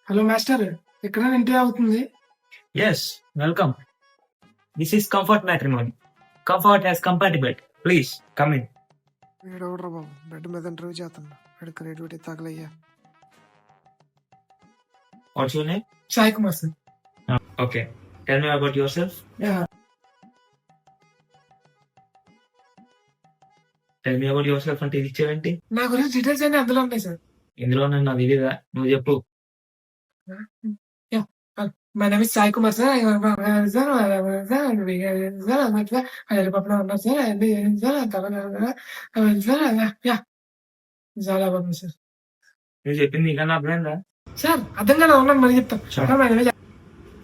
Hello master, ఎక్కడ entry అవుతుంది? Yes, welcome. This is Comfort Matrimony. Comfort has compatible. Please come in. వీడెవడ్రా బాబు bed మీద interview చేస్తున్నా. వీడి క్రియేటివిటీ తగలయ్యా. What's your name? Sai Kumar sir. Okay. Tell me about yourself. Yeah. Tell me about yourself అంటే ఇది ఇచ్చేవేంటి? నా గురించి డీటెయిల్స్ అన్ని అందులో ఉన్నాయి సార్. ఇందులో నన్ను అది ఇదిగా నువ్వు చెప్పు. My name is Sai Kumar sir. Sir హైదరాబాద్లో ఉన్నారు సార్. చాలా బాగుంది సార్. నువ్వు చెప్పింది ఇంకా అర్థమైందా? సార్ అర్థం కదా ఉన్నాను మరి చెప్తాను.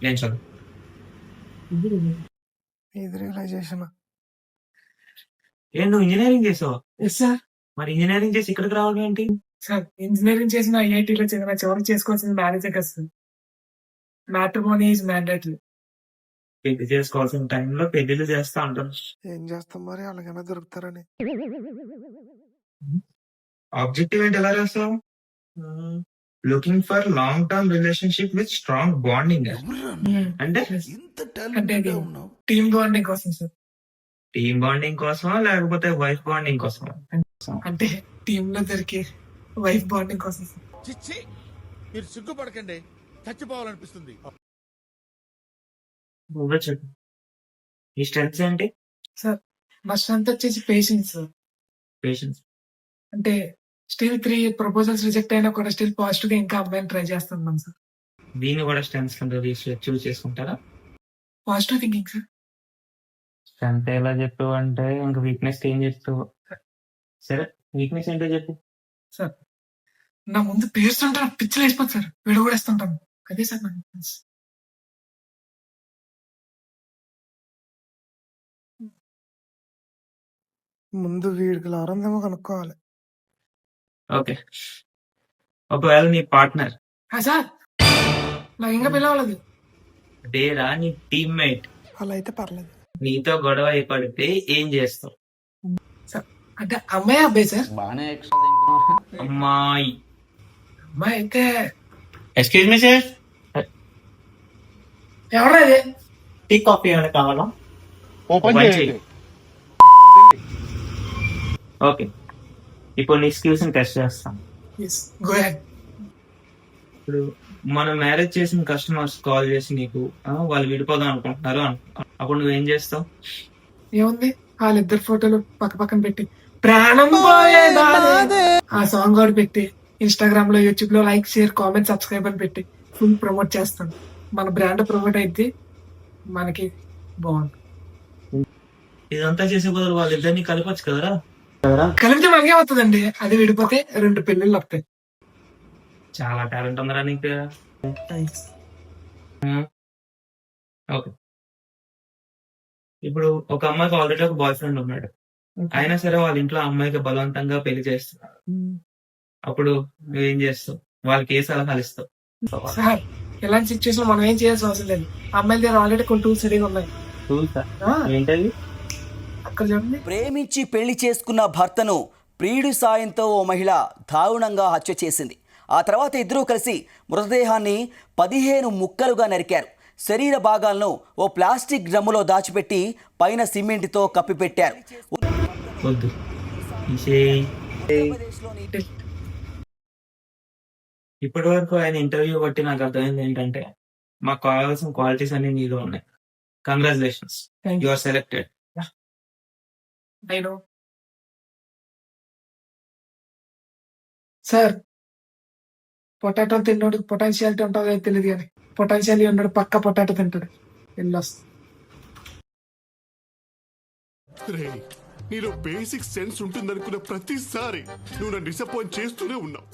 నేను చదువు. ఇది రియలైజేషన్. ఏం నువ్వు ఇంజనీరింగ్ చేసావు? Yes sir. మరి ఇంజనీరింగ్ చేసి ఇక్కడికి రావడం ఏంటి? సార్ ఇంజనీరింగ్ చేసిన ఐఐటీలో చదివిన చివరికి చేసుకోవాల్సింది మ్యారేజే కదా సార్. Matrimony is mandatory. పెళ్లి చేసుకోవాల్సిన టైంలో పెళ్లిళ్ళు చేస్తా ఉంటాం. ఏం చేస్తాం మరి అలాగైనా దొరుకుతారని. ఆబ్జెక్టివ్ ఏంటి ఎలా చేస్తావు? Looking for long term relationship with strong bonding అంటే అంటే టీమ్ బాండింగ్ కోసం సార్. టీమ్ బాండింగ్ కోసమా లేకపోతే వైఫ్ బాండింగ్ కోసమా? అంటే టీమ్ లో దొరికే వైఫ్ బాండింగ్ కోసం సార్. చిచ్చి మీరు సిగ్గుపడకండి, చచ్చిపోవాలనిపిస్తుంది. నువ్వే చెప్పు. ఈ స్ట్రెంగ్స్ ఏంటి? సార్ మా స్ట్రెంత్ వచ్చేసి పేషెన్స్ సార్. పేషెన్స్. అంటే స్టిల్ 3 ప్రపోజల్స్ రిజెక్ట్ అయినా కూడా స్టిల్ పాజిటివ్ గా ఇంకా అమ్మాయిని ట్రై చేస్తున్నాం సార్. దీన్ని కూడా స్ట్రెంగ్స్ కింద చూస్ చేసుకుంటారా? Positive thinking sir. స్ట్రెంగ్త్ ఎలా చెప్పు అంటే ఇంకా వీక్నెస్ ఏం చెప్తావు? సరే వీక్నెస్ ఏంటో చెప్పు. సార్ నా ముందు పేరుస్తుంటే నాకు పిచ్చలు వేసిపోతుంది సార్. విడగొడేస్తుంటాను. అదే సార్ నా weakness. ముందు వీడికి లారందేమో కనుక్కోవాలి. ఓకే. ఒకవేళ నీ పార్ట్నర్ సార్ నాకు ఇంకా పిలవలేదు. డేరా నీ టీమ్మేట్ అలా అయితే పర్లేదు. నీతో గొడవ పడితే ఏం చేస్తావు? సార్ అంటే అమ్మాయి అబ్బాయి సార్. అమ్మాయి. అమ్మాయి అయితే ఎక్స్క్యూజ్ మీ సార్, ఎవరా అది? టీ కాఫీ ఏమైనా కావాలా? ఓకే, ఇప్పుడు నీ స్కిల్స్ టెస్ట్ చేస్తాం. Go ahead. ఇప్పుడు మనం మ్యారేజ్ చేసిన కస్టమర్స్ కాల్ చేసి నీకు వాళ్ళు విడిపోదాం అనుకుంటున్నారు అప్పుడు నువ్వేం చేస్తావు? ఏముంది, వాళ్ళిద్దరు ఫోటోలు పక్క పక్కన పెట్టి ప్రాణం పోయేదా ఆ సాంగ్ కూడా పెట్టి ఇన్స్టాగ్రామ్ లో, యూట్యూబ్ లో లైక్, షేర్, కామెంట్, సబ్స్క్రైబ్ అని పెట్టి ఫుల్ ప్రమోట్ చేస్తాను. మన బ్రాండ్ ప్రమోట్ అయితే మనకి బాగుంది. ఇదంతా చేసే బదులు వాళ్ళిద్దరిని కలపచ్చు కదరా? కలిపితే మనకే అవుతుందండి. అది విడిపోతే 2 పెళ్ళిళ్ళు వస్తాయి. చాలా టాలెంట్ ఉందరా నీకు. ఓకే, ఇప్పుడు ఒక అమ్మాయికి ఆల్రెడీ ఒక బాయ్ ఫ్రెండ్ ఉన్నాడు. అయినా సరే వాళ్ళ ఇంట్లో అమ్మాయికి బలవంతంగా పెళ్లి చేస్తున్నారు. అప్పుడు నువ్వేం చేస్తావు? వాళ్ళకి ఏ సలహాలు ఇస్తావు? సార్ ఇలాంటి సిచ్యువేషన్ మనం ఏం చేయాల్సిన అవసరం లేదు. అమ్మాయిల దగ్గర ఆల్రెడీ కొన్ని టూల్స్ రెడీగా ఉన్నాయి. ఏంటది? అక్కడ చూడండి. ప్రేమించి పెళ్లి చేసుకున్న భర్తను ప్రియుడి సాయంతో ఓ మహిళ దారుణంగా హత్య చేసింది. ఆ తర్వాత ఇద్దరూ కలిసి మృతదేహాన్ని 15 ముక్కలుగా నరికారు. శరీర భాగాలను ఓ ప్లాస్టిక్ డ్రమ్ములో దాచిపెట్టి పైన సిమెంట్తో కప్పిపెట్టారు. ఇప్పటి వరకు ఆయన ఇంటర్వ్యూ బట్టి నాకు అర్థమైంది ఏంటంటే మాకు కావాల్సిన క్వాలిటీస్ అన్ని నీలో ఉన్నాయి. Congratulations, you are selected. నేను సార్ పొటాటో తిన్నాడు పొటాన్షియాలిటీ ఉంటుందో తెలియదు కానీ పొటాన్షియాలిటీ ఉన్నాడు పక్క పొటాటో తింటాడు. నీలో బేసిక్ సెన్స్ ఉంటుందనుకున్న ప్రతిసారి నువ్వు నన్ను డిసప్పాయింట్ చేస్తూనే ఉన్నావు.